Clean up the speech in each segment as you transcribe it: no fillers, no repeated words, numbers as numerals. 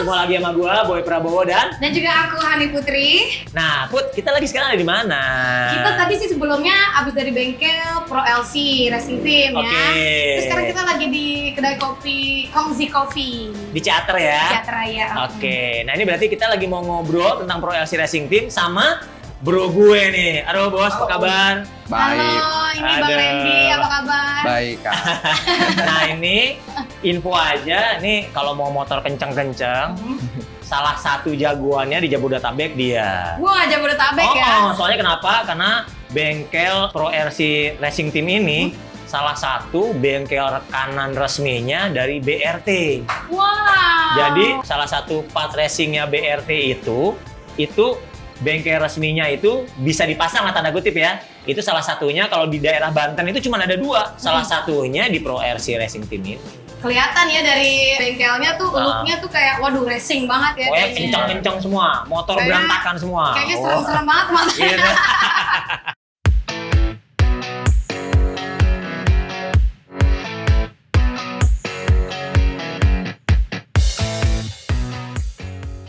Ketemu lagi sama gua, Boy Prabowo dan juga aku Hani Putri. Nah, Put, kita lagi sekarang ada di mana? Kita tadi sih sebelumnya abis dari bengkel Pro LC Racing Team ya. Oke. Terus sekarang kita lagi di kedai kopi Kongzi Coffee Di Ciater ya. Ciater Raya. Oke. Nah, ini berarti kita lagi mau ngobrol tentang Pro LC Racing Team sama bro gue nih. Halo bos, apa kabar? Halo, Baik, ini Bang Aduh. Randy, apa kabar? baik Kak. Nah, ini info aja. Nih kalau mau motor kenceng-kenceng, salah satu jagoannya di Jabodetabek dia. Gua aja Jabodetabek ya. Soalnya kenapa? Karena bengkel Pro RC Racing Team ini salah satu bengkel rekanan resminya dari BRT. Wow. Jadi salah satu part racingnya BRT itu bengkel resminya itu bisa dipasang lah tanda kutip ya. Itu salah satunya kalau di daerah Banten itu cuma ada 2. Salah satunya di Pro RC Racing Team ini. Kelihatan ya dari bengkelnya tuh, looknya tuh kayak waduh racing banget ya. Pokoknya kayaknya. kencang-kencang semua, motor Kayaknya- berantakan semua. Kayaknya serem-serem banget mas. Iya.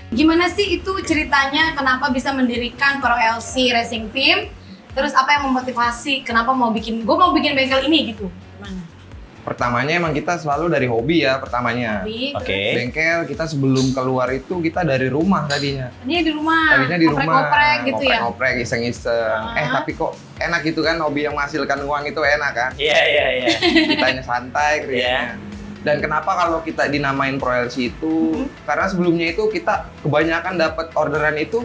Gimana sih itu ceritanya kenapa bisa mendirikan Pro LC Racing Team? Terus apa yang memotivasi kenapa mau bikin bengkel ini gitu? Gimana? Pertamanya emang kita selalu dari hobi ya pertamanya. Hobi, Oke. Bengkel kita sebelum keluar itu kita dari rumah tadinya. Tadinya di rumah. Tadinya di rumah. Ngoprek-ngoprek gitu ya. Ngoprek iseng-iseng. Tapi kok enak gitu kan, hobi yang menghasilkan uang itu enak kan. Iya. Kitanya santai kerjanya. Dan kenapa kalau kita dinamain Pro LC itu? Karena sebelumnya itu kita kebanyakan dapat orderan itu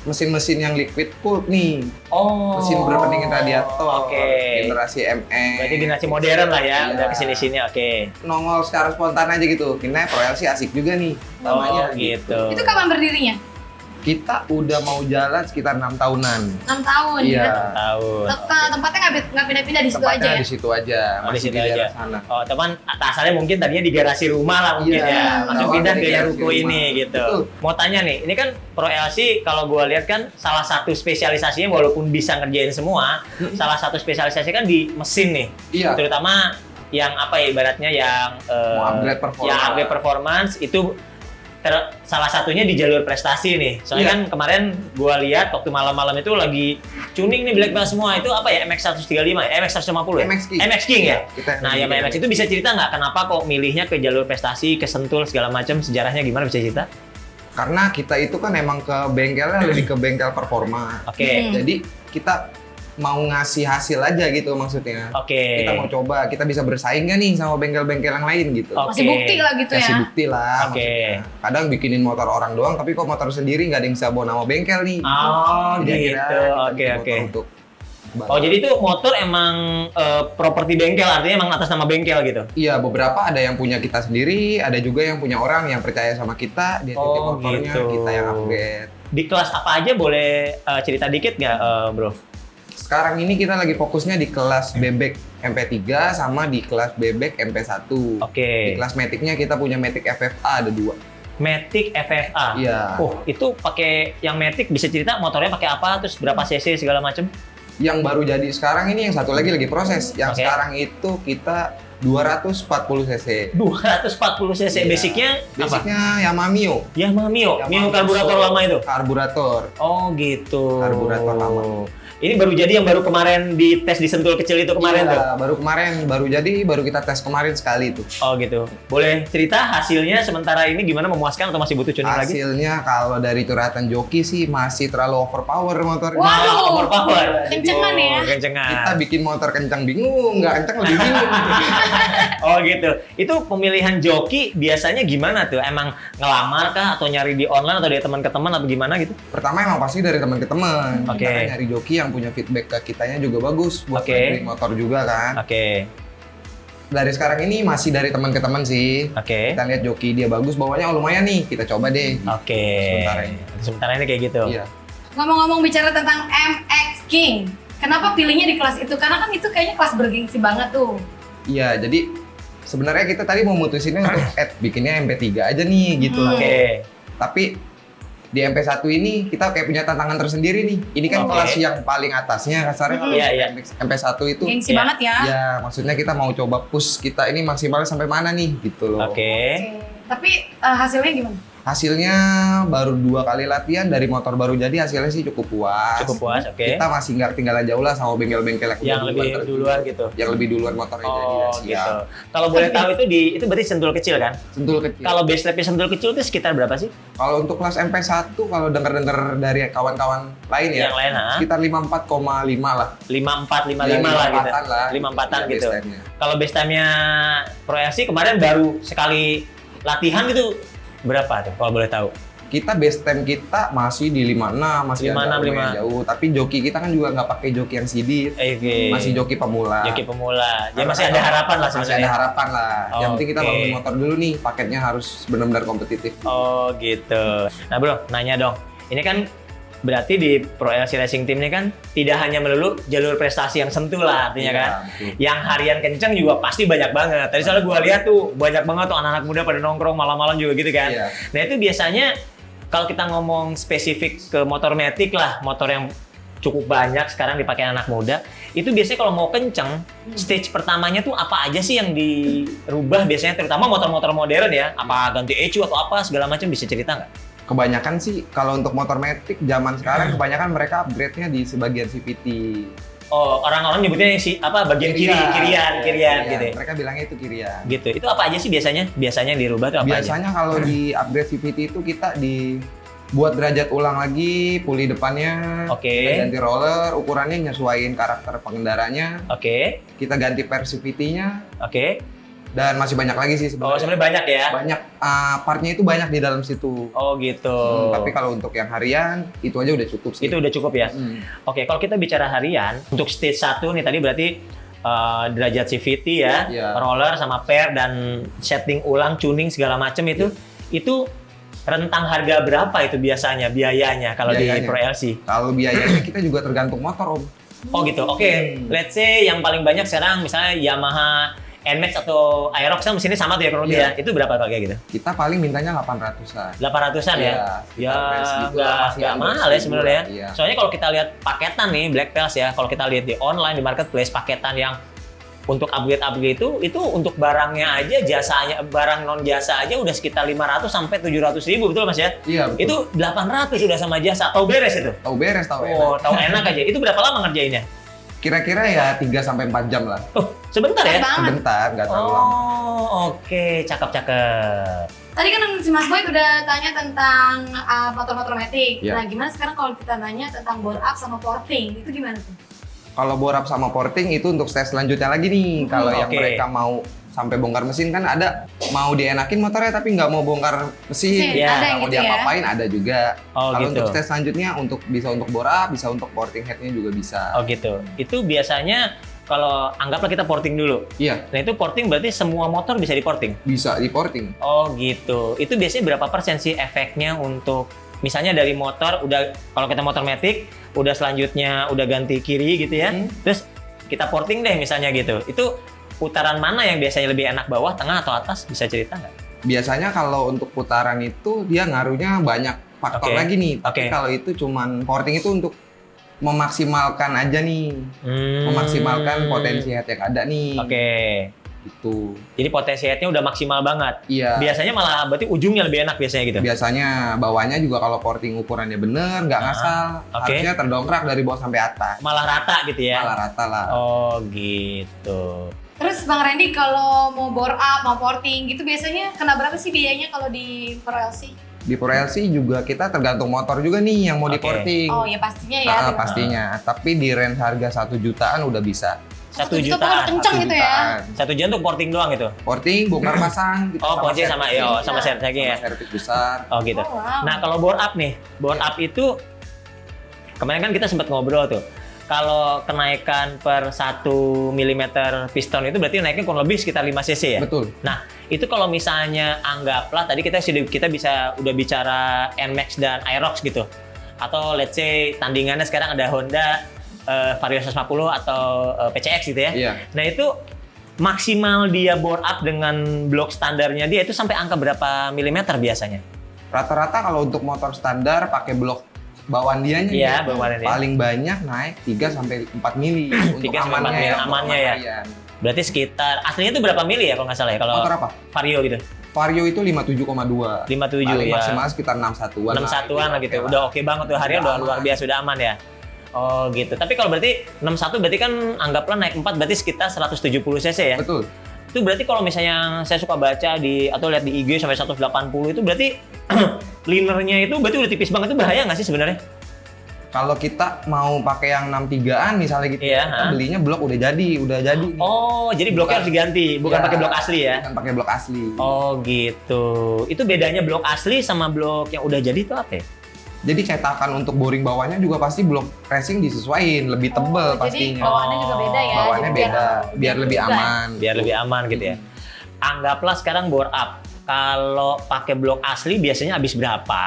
mesin-mesin yang liquid cooled nih. Oh. Mesin berpendingin radiator. Oke. Generasi MX. Berarti generasi modern lah ya, Iya. udah kesini-sini, oke. Nongol secara spontan aja gitu. Kayaknya Pro LC asik juga nih namanya. Oh gitu. Itu kapan berdirinya? Kita udah mau jalan sekitar 6 tahunan. 6 tahun Iya. ya. Tahun. Tempatnya nggak pindah-pindah di situ aja Tempatnya ya? di situ aja. Oh, di Masih situ di daerah aja. sana. Oh, teman asalnya mungkin tadinya di garasi rumah lah mungkin Iya, ya. Langsung awal pindah dari ke garasi ruko rumah. ini gitu. Betul. Mau tanya nih, ini kan Pro LC kalau gua lihat kan salah satu spesialisasinya walaupun bisa ngerjain semua, salah satu spesialisasi kan di mesin nih. Iya. Terutama yang apa ya ibaratnya yang Mau upgrade performance. yang upgrade performance itu salah satunya di jalur prestasi nih. Soalnya Iya. kan kemarin gua lihat waktu malam-malam itu lagi tuning nih Black Belt semua. Itu apa ya? MX 135 ya? MX 150 ya? MX King. MX King ya? Kita Nah, yang MX itu bisa cerita nggak kenapa kok milihnya ke jalur prestasi, ke Sentul segala macam, sejarahnya gimana bisa cerita? Karena kita itu kan emang ke bengkelnya lebih ke bengkel performa. Oke. Jadi kita mau ngasih hasil aja gitu maksudnya. Oke. Kita mau coba, kita bisa bersaing nggak nih sama bengkel-bengkel yang lain gitu. Oke. Masih bukti lah gitu Kasih ya. bukti lah Oke. maksudnya. Kadang bikinin motor orang doang, tapi kok motor sendiri nggak ada yang bisa bawa nama bengkel nih. Oh, Jadi gitu. akhirnya kita Oke, bikin oke. motor untuk Oh, jadi itu motor emang properti bengkel, artinya emang atas nama bengkel gitu? Iya, beberapa ada yang punya kita sendiri, ada juga yang punya orang yang percaya sama kita, dia titip Oh, motornya, gitu. kita yang upgrade. Di kelas apa aja boleh cerita dikit nggak, bro? Sekarang ini kita lagi fokusnya di kelas bebek MP3 sama di kelas bebek MP1. Oke. Di kelas Matic-nya kita punya Matic FFA ada 2. Matic FFA. Iya. Oh, itu pakai yang Matic bisa cerita motornya pakai apa, terus berapa cc segala macam? Yang baru jadi sekarang ini yang satu lagi proses. Yang Oke. sekarang itu kita 240 cc. 240 cc. Iya. Basicnya apa? Basicnya Yamaha Mio. Yamaha Mio. Mio Yamaha karburator Soul lama itu. Karburator. Oh, gitu. Karburator lama. Ini baru jadi yang baru kemarin di tes di Sentul kecil itu kemarin tuh. Iya, baru jadi, baru kita tes kemarin sekali tuh. Oh, gitu. Boleh cerita hasilnya sementara ini gimana, memuaskan atau masih butuh tuning lagi? Hasilnya kalau dari curhatan joki sih masih terlalu overpower motornya. Waduh. Overpower. Kencengan ya? Kencengan. Kita bikin motor kencang bingung, nggak kencang lebih bingung. Oh gitu. Itu pemilihan joki biasanya gimana tuh? Emang ngelamar kah atau nyari di online atau dari teman ke teman atau gimana gitu? Pertama emang pasti dari teman ke teman. Oke. Kita nyari joki yang punya feedback ke kitanya juga bagus buat Oke. beli motor juga kan. Oke. Dari sekarang ini masih dari teman ke teman sih. Oke. Kita lihat joki dia bagus, bawanya oh lumayan nih, kita coba deh. Oke. Sementara ini kayak gitu. Iya. Ngomong-ngomong bicara tentang MX King, kenapa pilihnya di kelas itu? Karena kan itu kayaknya kelas bergengsi banget tuh. Iya, jadi sebenarnya kita tadi mau mutusinnya untuk bikinnya MP3 aja nih gitu. Oke. Tapi di MP1 ini kita kayak punya tantangan tersendiri nih. Ini kan Oke. kelas yang paling atasnya kasarnya kalau Iya, iya. MP1 itu. Gengsi Iya. banget ya. Ya, maksudnya kita mau coba push kita ini maksimalnya sampai mana nih gitu loh. Oke. Oke. Tapi hasilnya gimana? Hasilnya baru 2 kali latihan dari motor baru jadi, hasilnya sih cukup puas. Cukup puas, oke. Kita masih nggak ketinggalan jauh lah sama bengkel-bengkel Yang udah lebih duluan gitu. Yang lebih duluan motornya jadi dan siap. Gitu. Kalau boleh tahu itu berarti sentul kecil kan? Sentul kecil. Kalau base lapnya sentul kecil itu sekitar berapa sih? Kalau untuk kelas MP1 kalau dengar-dengar dari kawan-kawan lain ya, Yang lain, sekitar 54,5 lah. 54, 55 Ya, lah gitu. 54-an lah. 54-an Ya, gitu. base time-nya. Kalau base time-nya Pro LC kemarin baru sekali latihan gitu berapa tuh kalau boleh tahu? Kita base time kita masih di 56, masih 56, agak lumayan jauh. Tapi joki kita kan juga nggak pakai joki yang sidit. Oke. Masih joki pemula. Joki pemula. Jadi Karena masih ada harapan lah Masih ada sebenarnya. harapan lah. Yang penting kita Oke. bangun motor dulu nih, paketnya harus benar-benar kompetitif. Oh gitu. Nah bro, nanya dong. Ini kan berarti di Pro LC Racing Team ini kan tidak hanya melulu jalur prestasi yang sentuh lah artinya Iya, kan. betul. Yang harian kenceng juga pasti banyak banget. Tadi soalnya gue lihat tuh banyak banget tuh anak-anak muda pada nongkrong malam-malam juga gitu kan. Iya. Nah itu biasanya kalau kita ngomong spesifik ke motor matic lah, motor yang cukup banyak sekarang dipakai anak muda, itu biasanya kalau mau kenceng, stage pertamanya tuh apa aja sih yang dirubah biasanya, terutama motor-motor modern ya, apa ganti ECU atau apa segala macam, bisa cerita nggak? Kebanyakan sih kalau untuk motor matic zaman sekarang kebanyakan mereka upgrade-nya di sebagian CVT. Oh, orang-orang nyebutnya yang bagian kirian gitu ya. Mereka bilangnya itu kirian. Gitu. Itu apa aja sih biasanya? Biasanya yang dirubah tuh apa aja? Biasanya kalau di upgrade CVT itu kita dibuat derajat ulang lagi, puli depannya, Oke. kita ganti roller, ukurannya nyesuaiin karakter pengendaranya, Oke. kita ganti per CVT-nya, Oke. dan masih banyak lagi sih Oh, sebenarnya. sebenarnya banyak ya? Banyak, partnya itu banyak di dalam situ. Oh, gitu. Tapi kalau untuk yang harian, itu aja udah cukup sih. Itu udah cukup ya? Hmm. Oke, kalau kita bicara harian, untuk stage 1 nih tadi berarti derajat CVT ya, Iya. roller sama per dan setting ulang, tuning segala macam itu rentang harga berapa itu biasanya biayanya kalau di Biayanya. Pro LC? Kalau biayanya kita juga tergantung motor, Om. Oh gitu. Oke, let's say yang paling banyak sekarang misalnya Yamaha NMAX atau Aerox kan mesinnya sama tuh ya kurang lebih Iya. ya. Itu berapa kalau kayak gitu? Kita paling mintanya 800-an. 800-an ya? Iya, Ya, sekitar segitu lah, masih nggak under mahal ya 1000 sebenarnya. lah, iya. Soalnya kalau kita lihat paketan nih Black Pels ya, kalau kita lihat di online di marketplace paketan yang untuk upgrade itu untuk barangnya aja, jasanya, barang non jasa aja udah sekitar 500 sampai 700 ribu, betul Mas ya? Iya, betul. Itu 800 sudah sama jasa, tahu beres itu? Tahu beres, tahu Oh, enak. tahu enak aja. Itu berapa lama ngerjainnya? Kira-kira ya 3 sampai 4 jam lah. Oh, sebentar ya? Cepet banget. Sebentar, nggak terlalu lama. Oh, oke, cakep. Tadi kan si Mas Boy udah tanya tentang motor-motor matic. Iya. Nah, gimana sekarang kalau kita tanya tentang bore up sama porting? Itu gimana tuh? Kalau bore up sama porting itu untuk stage selanjutnya lagi nih. Kalau yang oke. mereka mau sampai bongkar mesin kan ada mau dienakin motornya tapi nggak mau bongkar mesin, Mesin, ada nggak yang mau gitu ya? diapa-apain ada juga. Oh, Kalau gitu. untuk stage selanjutnya bisa untuk bore up, bisa untuk porting headnya juga bisa. Oh gitu. Itu biasanya kalau anggaplah kita porting dulu. Iya, Nah itu porting berarti semua motor bisa diporting? bisa di porting. Oh gitu. Itu biasanya berapa persen sih efeknya untuk misalnya dari motor kalau kita motor matic udah selanjutnya udah ganti kiri gitu ya. Terus kita porting deh misalnya gitu. Itu putaran mana yang biasanya lebih enak, bawah, tengah atau atas? Bisa cerita nggak? Biasanya kalau untuk putaran itu dia ngaruhnya banyak faktor Oke. lagi nih. Tapi Oke. kalau itu cuman porting itu untuk memaksimalkan aja nih. Memaksimalkan potensi head yang ada nih. Oke. Itu. Jadi potensi headnya udah maksimal banget. Iya. Biasanya malah berarti ujungnya lebih enak biasanya gitu. Biasanya bawahnya juga kalau porting ukurannya bener, nggak ngasal, oke. harusnya terdongkrak dari bawah sampai atas. Malah rata gitu ya. Malah rata lah. Oh gitu. Terus Bang Randy kalau mau bore up, mau porting gitu biasanya kena berapa sih biayanya kalau di Pro LC? Di Pro LC juga kita tergantung motor juga nih yang mau Oke. di porting. Oh ya pastinya ya. Pastinya. Tapi di range harga 1 jutaan udah bisa. 1 juta jutaan. kenceng 1 gitu ya. jutaan. 1 juta untuk porting doang gitu. Porting, bongkar pasang. Gitu, Oh, porting sama servis. sama servisnya ya. Sama servis besar. Oh gitu. Oh, wow. Nah, kalau bore up nih, bore up itu kemarin kan kita sempat ngobrol tuh. Kalau kenaikan per 1 mm piston itu berarti naiknya kurang lebih sekitar 5 cc ya? Betul. Nah, itu kalau misalnya anggaplah tadi kita udah bicara NMAX dan Aerox gitu. Atau let's say tandingannya sekarang ada Honda Vario 150 atau PCX gitu ya. Iya. Nah, itu maksimal dia bore up dengan blok standarnya dia itu sampai angka berapa milimeter biasanya? Rata-rata kalau untuk motor standar pakai blok bawaan dianya Iya, nih, bawaan dia. paling banyak naik 3 sampai 4 mili untuk 3 sampai 4 mili, untuk amannya ya. harian. Berarti sekitar aslinya itu berapa mili ya kalau nggak salah ya kalau Motor apa? Vario gitu. Vario itu 57,2. 57 Paling ya. maksimal sekitar 61-an. 61-an lah gitu. Oke Udah oke banget tuh harinya udah Udah luar aman. biasa, udah aman ya. Oh gitu. Tapi kalau berarti 61 berarti kan anggaplah naik 4 berarti sekitar 170 cc ya. Betul. Itu berarti kalau misalnya saya suka baca di atau lihat di IG sampai 180 itu berarti linernya itu berarti udah tipis banget, itu bahaya nggak sih sebenarnya? Kalau kita mau pakai yang 63-an misalnya gitu, Iya, kita ha? belinya blok udah jadi nih. Oh, jadi bloknya Bukan- harus diganti, bukan Ya, pakai blok asli ya? Bukan pakai blok asli. Oh gitu. Itu bedanya blok asli sama blok yang udah jadi itu apa ya? Jadi cetakan untuk boring bawahnya juga pasti blok racing disesuaiin, lebih tebel Jadi pastinya. bawaannya juga beda ya. Bawaannya Jadi beda, biar lebih juga ya. aman. Biar lebih aman gitu ya. Anggaplah sekarang bore up. Kalau pakai blok asli biasanya habis berapa?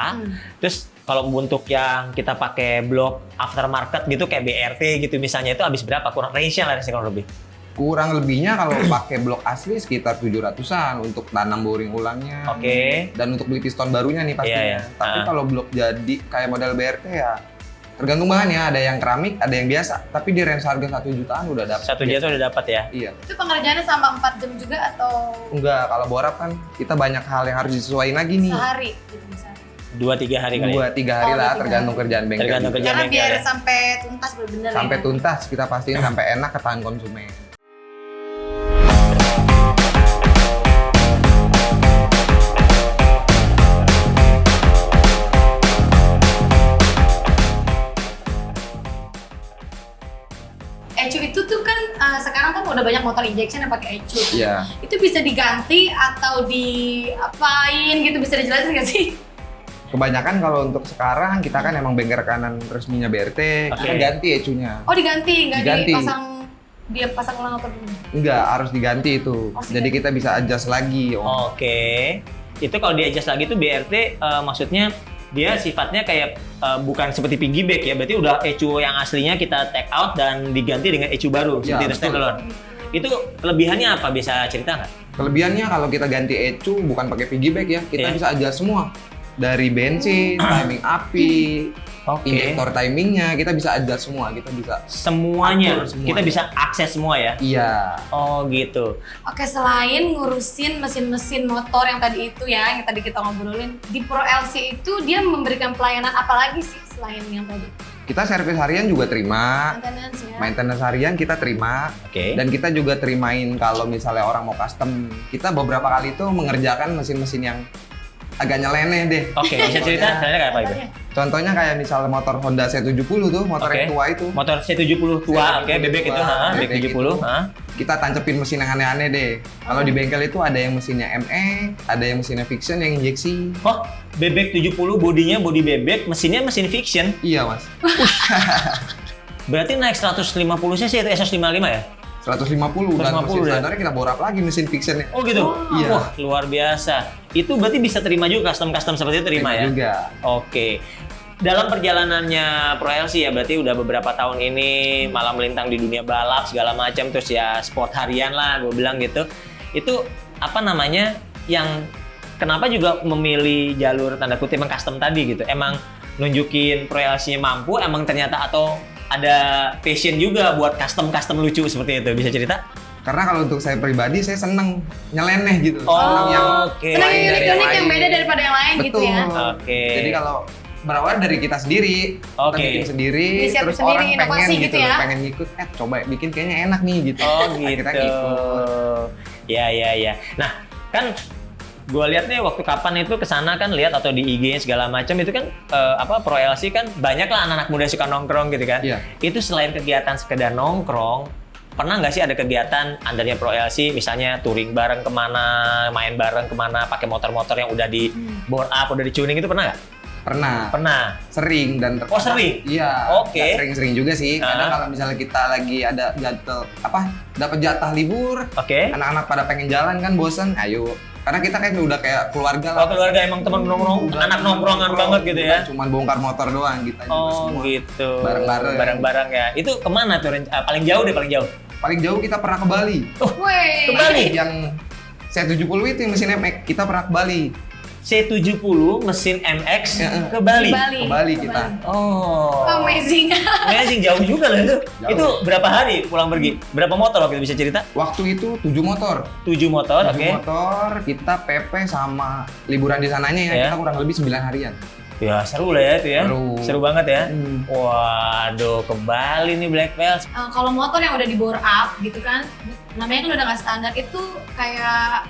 Terus kalau untuk yang kita pakai blok aftermarket gitu kayak BRT gitu misalnya itu habis berapa? Kurang range-nya lah kurang lebih. Kurang lebihnya kalau pakai blok asli sekitar 700-an untuk tanam boring ulangnya. Oke. Dan untuk beli piston barunya nih pastinya. Iya, iya. Tapi Ah. kalau blok jadi kayak model BRT ya tergantung bahannya, ada yang keramik, ada yang biasa. Tapi di range harga 1 jutaan udah dapat. 1 juta udah dapat ya. Iya. Itu pengerjaannya sama 4 jam juga atau Enggak, kalau borap kan kita banyak hal yang harus disesuaikan lagi nih. sehari gitu misalnya? 2-3 hari kali. 2-3 hari Oh, lah, 2-3 tergantung hari. kerjaan bengkel. Tergantung juga. kerjaan. Karena bengkel biar ya. sampai tuntas benar-benar Sampai ya. tuntas, kita pastiin sampai enak ke tangan konsumen. Ecu itu tuh kan sekarang kan udah banyak motor injection yang pakai ecu. Iya. Itu bisa diganti atau diapain gitu, bisa dijelasin nggak sih? Kebanyakan kalau untuk sekarang kita kan emang bengkel rekanan resminya BRT, Oke. kita ganti ecunya. Oh diganti, nggak Diganti. dia pasang ulang apa dulu? Enggak, harus diganti itu. Oh, Jadi kita bisa adjust lagi. Oke. Itu kalau di adjust lagi tuh BRT maksudnya dia sifatnya kayak bukan seperti piggyback ya. Berarti udah ECU yang aslinya kita take out dan diganti dengan ECU baru Ya, seperti betul. standalone. Itu kelebihannya apa, bisa cerita nggak? Kelebihannya kalau kita ganti ecu bukan pakai piggyback ya, kita Iya. bisa adjust semua. Dari bensin, timing api, injektor timingnya, kita bisa adjust semua. Kita bisa Semuanya, Atur semuanya. kita bisa akses semua ya. iya. Oh gitu. Oke, selain ngurusin mesin-mesin motor yang tadi itu ya, yang tadi kita ngobrolin, di Pro LC itu dia memberikan pelayanan apa lagi sih selain yang tadi? Kita servis harian juga terima, Maintenance ya. maintenance harian kita terima, Oke. dan kita juga terimain kalau misalnya orang mau custom. Kita beberapa kali itu mengerjakan mesin-mesin yang agak nyeleneh deh. Oke, bisa cerita caranya kayak apa itu? Contohnya? Contohnya kayak misal motor Honda C70 tuh, motor Oke. yang tua itu. Motor C70 tua, oke, bebek itu, bebek Bebek 70, itu. ha? Kita tancepin mesin yang aneh-aneh deh. Kalau di bengkel itu ada yang mesinnya ME, ada yang mesinnya Fiction yang injeksi. Oh, bebek 70 bodinya body bebek, mesinnya mesin fiction. Iya mas, Berarti naik 150 cc itu S155 ya? 150 dan 150 mesin ya? standarnya kita borap lagi mesin Fictionnya. Oh gitu? Iya. Wah, luar biasa. Itu berarti bisa terima juga custom-custom seperti itu terima ya? juga. Oke. Dalam perjalanannya Pro LC ya, berarti udah beberapa tahun ini malah melintang di dunia balap segala macam, terus ya sport harian lah gue bilang gitu. Itu apa namanya yang kenapa juga memilih jalur tanda kutip yang custom tadi gitu? Emang nunjukin Pro LC-nya mampu, emang ternyata atau ada passion juga buat custom lucu seperti itu, bisa cerita? Karena kalau untuk saya pribadi, saya seneng nyeleneh gitu. Oh, Seneng yang oke. Senang yang lain dari unik-unik yang lain. beda daripada yang lain gitu Betul. ya. Oke. Jadi kalau berawal dari kita sendiri, Oke. kita bikin sendiri, Inisiatif terus sendiri, orang pengen inovasi gitu, gitu ya. pengen ngikut, coba bikin kayaknya enak nih gitu. Oh Akhirnya gitu. ngikut. Ya. Nah, kan gue lihat nih waktu kapan itu kesana kan lihat atau di IG segala macam itu kan Pro LC kan banyak lah anak-anak muda suka nongkrong gitu kan. Iya. Itu selain kegiatan sekedar nongkrong, pernah nggak sih ada kegiatan undernya Pro LC misalnya touring bareng kemana, main bareng kemana, pakai motor-motor yang udah di bore up, udah di tuning itu pernah nggak? Pernah. Pernah. Sering dan Oh, sering? Iya. Oke. nggak sering-sering juga sih. Kadang Ah. kalau misalnya kita lagi ada dapat jatah libur, Oke. anak-anak pada pengen jalan kan bosen, ayo. Karena kita kan udah kayak keluarga lah. Oh, keluarga emang teman nongkrong, Udah anak nongkrongan banget gitu ya. Cuman bongkar motor doang kita juga Oh semua. gitu. Bareng-bareng. ya. Itu kemana tuh? Paling jauh deh, paling jauh. Paling jauh kita pernah ke Bali. Wih. Ke Bali? Yang C70 itu yang mesin MX, kita pernah ke Bali. C70 mesin MX Ya, ke Bali. Ke Bali kita. Oh. Amazing. Amazing, jauh juga loh itu. Jauh. Itu berapa hari pulang pergi? Berapa motor waktu itu bisa cerita? Waktu itu 7 motor. 7 motor, 7 oke. motor, kita PP sama liburan di sananya ya, Ya. kita kurang lebih 9 harian. Ya seru lah ya itu ya. Seru. Banget ya. Hmm. Waduh, ke Bali nih Black Whales. Kalau motor yang udah di bore up gitu kan, namanya kan udah nggak standar, itu kayak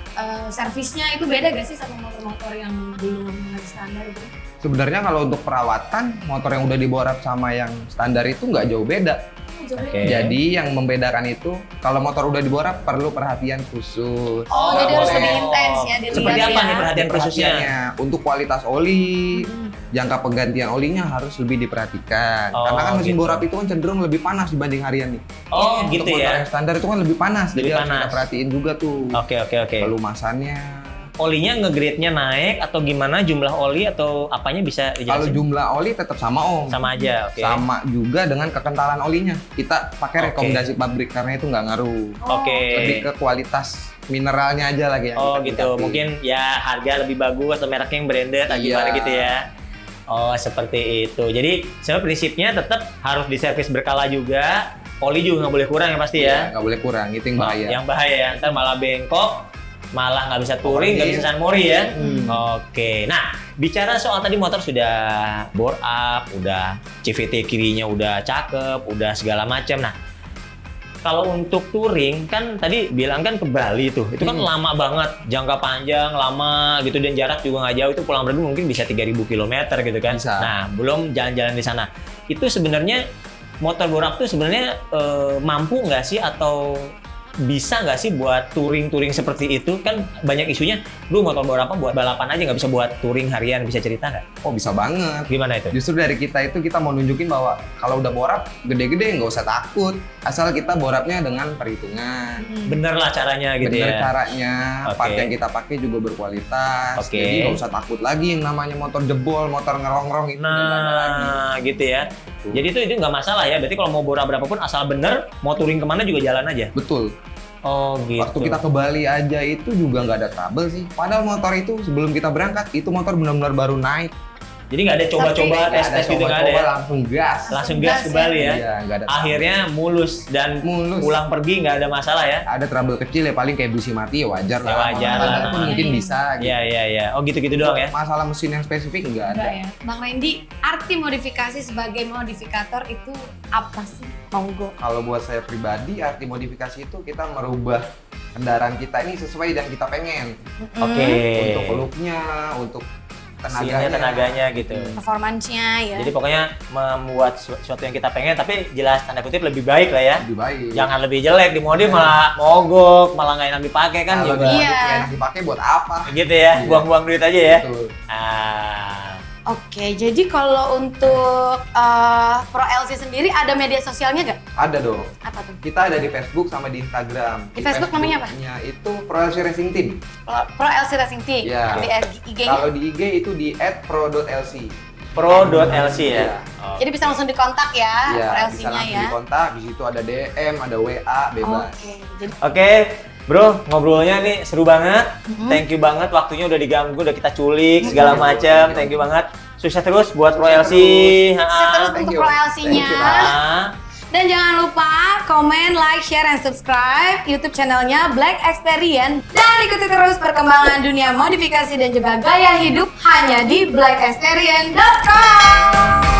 servisnya itu beda gak sih sama motor-motor yang belum nggak standar gitu? Sebenarnya kalau untuk perawatan, motor yang udah diborap sama yang standar itu nggak jauh beda. Oke. Jadi yang membedakan itu, kalau motor udah diborap perlu perhatian khusus. Oh, Oh, jadi harus boleh. lebih intens ya dilihat Seperti apa ya. nih perhatian khususnya? Perhatiannya, untuk kualitas oli, Hmm. jangka penggantian olinya harus lebih diperhatikan. Oh, Karena kan mesin gitu. borap itu kan cenderung lebih panas dibanding harian nih. Oh Iya. gitu Untuk motor ya. yang standar itu kan lebih panas, Lebih jadi harus panas. kita perhatiin juga tuh. Oke. Pelumasannya. Olinya nge-grade-nya naik atau gimana, jumlah oli atau apanya bisa Kalau dijelasin? jumlah oli tetap sama Om. Sama aja, oke. Sama juga dengan kekentalan olinya. Kita Oke. pakai rekomendasi pabrik karena itu nggak ngaruh. Oke. Lebih ke kualitas mineralnya aja lagi yang Oh kita gitu, tingkatin. mungkin ya harga lebih bagus atau mereknya yang branded atau Iya. gimana gitu ya. Oh seperti itu. Jadi sebenarnya prinsipnya tetap harus diservis berkala juga. Oli juga nggak boleh kurang ya pasti ya. Nggak boleh kurang, itu yang bahaya. Yang bahaya ya, ntar malah bengkok, malah nggak bisa touring, nggak bisa San Mori ya. Oke, nah bicara soal tadi motor sudah bore up, udah CVT kirinya udah cakep, udah segala macam. Nah, kalau untuk touring kan tadi bilang kan ke Bali tuh, itu kan lama banget, jangka panjang, lama gitu dan jarak juga nggak jauh, itu pulang pergi mungkin bisa 3.000 km gitu kan. Bisa. Nah, belum jalan-jalan di sana. Itu sebenarnya motor bore up tuh sebenarnya mampu nggak sih atau bisa nggak sih buat touring-touring seperti itu? Kan banyak isunya, lu motor bore up buat balapan aja nggak bisa buat touring harian, bisa cerita nggak? Oh bisa banget. Gimana itu? Justru dari kita itu kita mau nunjukin bahwa kalau udah borap gede-gede nggak usah takut. Asal kita borapnya dengan perhitungan. Bener lah caranya gitu Bener ya? caranya, Oke. part yang kita pakai juga berkualitas. Oke. Jadi nggak usah takut lagi yang namanya motor jebol, motor ngerong-ngerong itu udah nggak ada lagi. Nah, gitu ya. Tuh. Jadi itu nggak masalah ya. Berarti kalau mau bora berapapun asal bener, mau touring kemana juga jalan aja. Betul. Oh gitu. Waktu kita ke Bali aja itu juga nggak ada trouble sih. Padahal motor itu sebelum kita berangkat itu motor benar-benar baru naik. Jadi nggak ada coba-coba, Nggak ada tes-tes gitu nggak ada ya? langsung gas. Langsung gas ke Bali ya? Iya, nggak ada. Akhirnya mulus dan Mulus. pulang pergi nggak ada masalah ya? Ada trouble kecil ya paling kayak busi mati ya wajar Ya lah. wajar Standar lah. pun mungkin Iya, iya. bisa. Gitu. Iya. Oh gitu-gitu doang ya? Masalah mesin yang spesifik nggak ada. Enggak ya. Bang Randy, arti modifikasi sebagai modifikator itu apa sih? Monggo. Kalau buat saya pribadi, arti modifikasi itu kita merubah kendaraan kita ini sesuai yang kita pengen. Oke. Untuk look-nya, untuk Mesinnya, tenaganya gitu. Performance-nya ya. Jadi pokoknya membuat sesuatu yang kita pengen, tapi jelas tanda kutip lebih baik lah ya. lebih baik. Jangan lebih jelek di modif malah mogok, malah nggak enak dipakai kan Kalau juga. Iya. enak dipakai buat apa? Gitu ya, Iya. buang-buang duit aja ya. Betul. Oke, jadi kalau untuk Pro LC sendiri ada media sosialnya nggak? Ada dong. Apa tuh? Kita ada di Facebook sama di Instagram. Di Facebook namanya apa? Facebooknya itu Pro LC Racing Team. Pro LC Racing Team. Iya. Di IG-nya. Kalau di IG itu di @pro.lc. Pro.lc ya. Iya. Oh. Jadi bisa langsung dikontak ya, Iya, Pro bisa LC-nya langsung ya. dikontak. Di situ ada DM, ada WA, bebas. Oke. Jadi Oke, bro, ngobrolnya nih seru banget. Mhm. Thank you banget, waktunya udah diganggu, udah kita culik segala Mhm. macam. Thank you banget. Sukses terus buat Pro Sukses LC. sukses Ha-ha. terus Thank untuk you. Pro Thank LC-nya. you, Pak. Ah. Dan jangan lupa komen, like, share, and subscribe YouTube channelnya Black Experience. Dan ikuti terus perkembangan dunia modifikasi dan juga gaya hidup hanya di blackexperience.com.